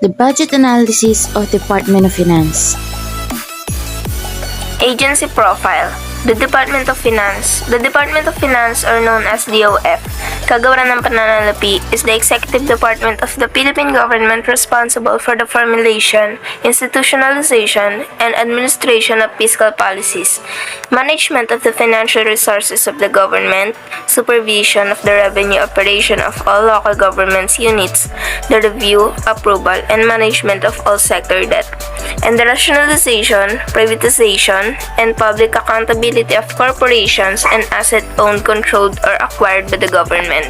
The budget analysis of Department of Finance. Agency profile. The Department of Finance. The Department of Finance, or known as DOF, kagawaran ng pananalapi, is the executive department of the Philippine government responsible for the formulation, institutionalization, and administration of fiscal policies, management of the financial resources of the government, supervision of the revenue operation of all local governments units, the review, approval, and management of all sector debt, and the rationalization, privatization, and public accountability of corporations and assets owned, controlled, or acquired by the government.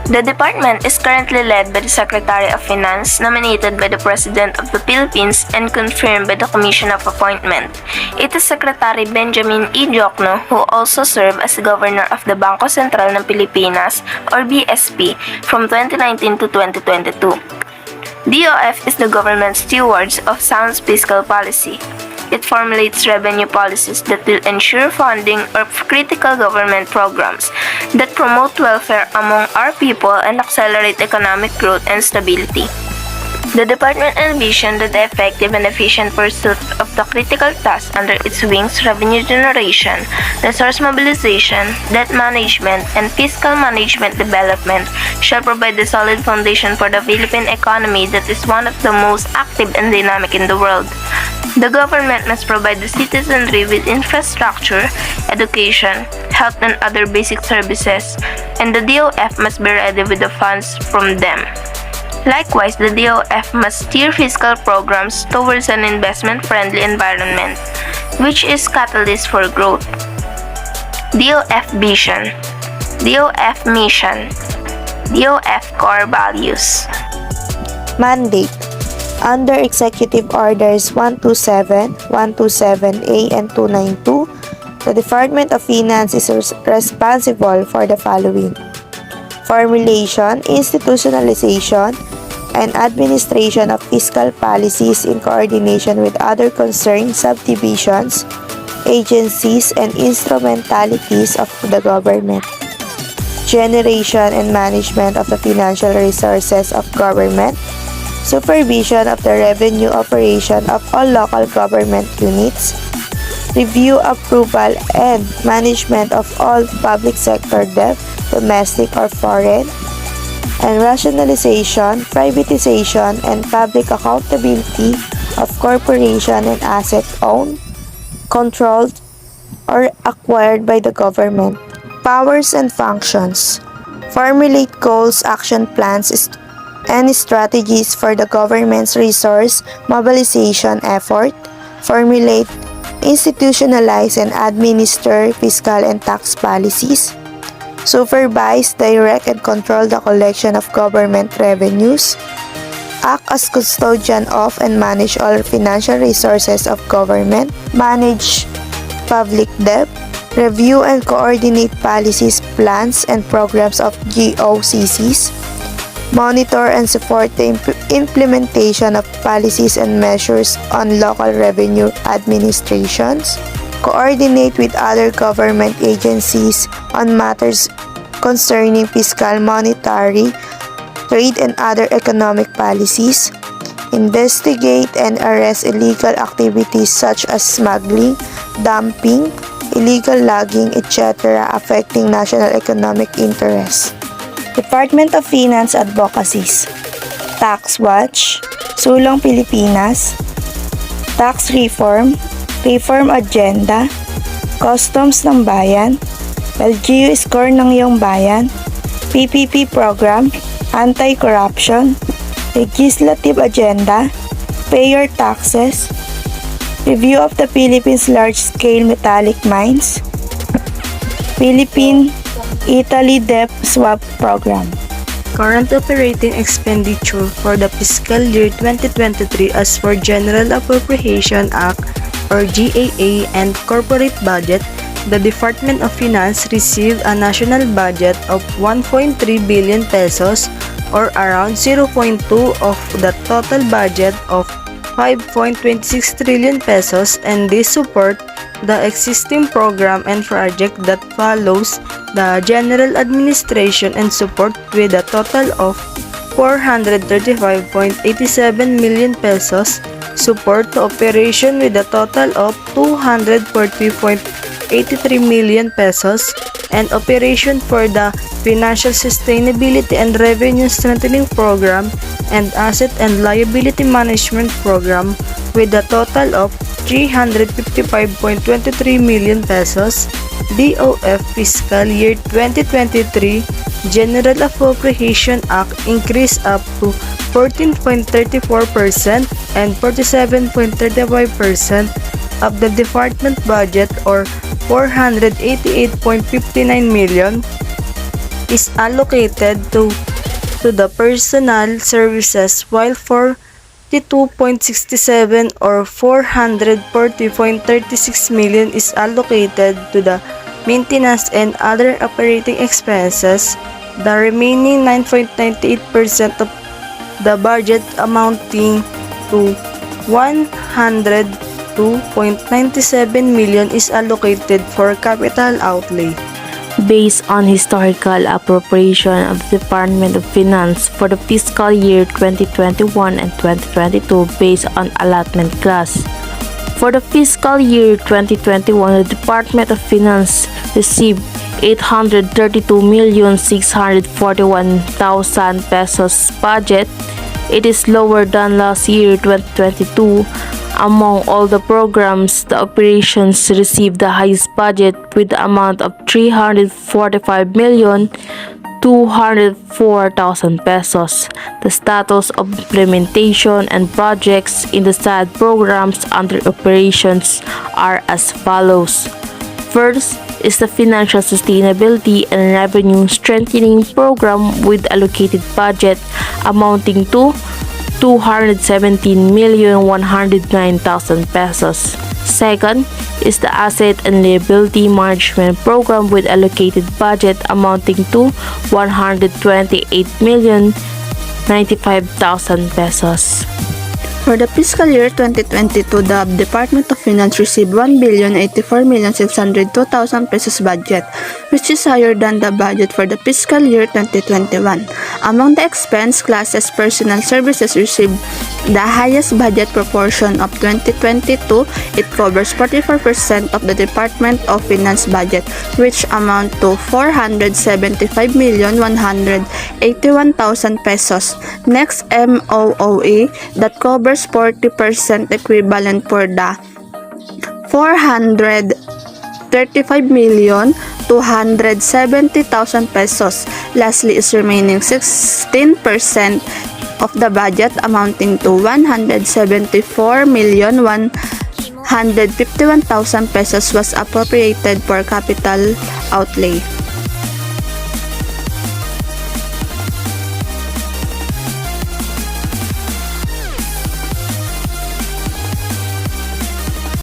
The department is currently led by the Secretary of Finance, nominated by the President of the Philippines and confirmed by the Commission of Appointment. It is Secretary Benjamin E. Diokno, who also served as Governor of the Bangko Sentral ng Pilipinas, or BSP, from 2019 to 2022. DOF is the government's stewards of sound fiscal policy. It formulates revenue policies that will ensure funding of critical government programs that promote welfare among our people and accelerate economic growth and stability. The department envisioned the effective and efficient pursuit of the critical tasks under its wings: revenue generation, resource mobilization, debt management, and fiscal management development shall provide the solid foundation for the Philippine economy that is one of the most active and dynamic in the world. The government must provide the citizenry with infrastructure, education, health, and other basic services, and the DOF must be ready with the funds from them. Likewise, the DOF must steer fiscal programs towards an investment-friendly environment, which is catalyst for growth. DOF Vision, DOF Mission, DOF Core Values. Mandate. Under Executive Orders 127, 127A, and 292, the Department of Finance is responsible for the following: formulation, institutionalization, and administration of fiscal policies in coordination with other concerned subdivisions, agencies, and instrumentalities of the government. Generation and management of the financial resources of government. Supervision of the revenue operation of all local government units. Review, approval, and management of all public sector debt, domestic or foreign, and rationalization, privatization, and public accountability of corporation and asset owned, controlled, or acquired by the government. Powers and functions. Formulate goals, action plans, and strategies for the government's resource mobilization effort. Formulate, institutionalize, and administer fiscal and tax policies. Supervise, direct, and control the collection of government revenues. Act as custodian of and manage all financial resources of government. Manage public debt. Review and coordinate policies, plans, and programs of GOCCs. Monitor and support the implementation of policies and measures on local revenue administrations. Coordinate with other government agencies on matters concerning fiscal, monetary, trade, and other economic policies. Investigate and arrest illegal activities such as smuggling, dumping, illegal logging, etc. affecting national economic interests. Department of Finance Advocacies. Tax Watch, Sulong Pilipinas, Tax Reform, Reform Agenda, Customs ng Bayan, LGU Score ng Iyong Bayan, PPP Program, Anti-Corruption, Legislative Agenda, Pay Your Taxes, Review of the Philippines Large-Scale Metallic Mines, Philippine-Italy Debt Swap Program. Current operating expenditure for the fiscal year 2023 as per General Appropriation Act or GAA and corporate budget, the Department of Finance received a national budget of 1.3 billion pesos or around 0.2 of the total budget of 5.26 trillion pesos, and this support the existing program and project that follows the general administration and support with a total of 435.87 million pesos, support to operation with a total of 240.83 million pesos, and operation for the Financial Sustainability and Revenue Strengthening Program and Asset and Liability Management Program with a total of 355.23 million pesos. DOF Fiscal Year 2023 General Appropriation Act increased up to 14.34% and 47.35% of the department budget, or 488.59 million, is allocated to the personnel services, while 42.67 or 440.36 million is allocated to the maintenance and other operating expenses. The remaining 9.98% of the budget, amounting to 102.97 million, is allocated for capital outlay. Based on historical appropriation of the Department of Finance for the fiscal year 2021 and 2022 based on allotment class. For the fiscal year 2021, the Department of Finance received 832,641,000 pesos budget. It is lower than last year 2022. Among all the programs, the operations received the highest budget with the amount of 345,204,000 pesos. The status of implementation and projects in the said programs under operations are as follows. First is the Financial Sustainability and Revenue Strengthening Program with allocated budget amounting to 217,109,000 pesos. Second is the Asset and Liability Management Program with allocated budget amounting to 128,095,000 pesos. For the fiscal year 2022, the Department of Finance received 1,084,602,000 pesos budget, which is higher than the budget for the fiscal year 2021. Among the expense classes, personnel services received the highest budget proportion of 2022. It covers 44% of the Department of Finance budget, which amount to 475,181,000 pesos. Next, MOOE, that covers 40% equivalent for the 435,270,000 pesos. Lastly is remaining 16% of the budget amounting to 174,151,000 pesos was appropriated for capital outlay.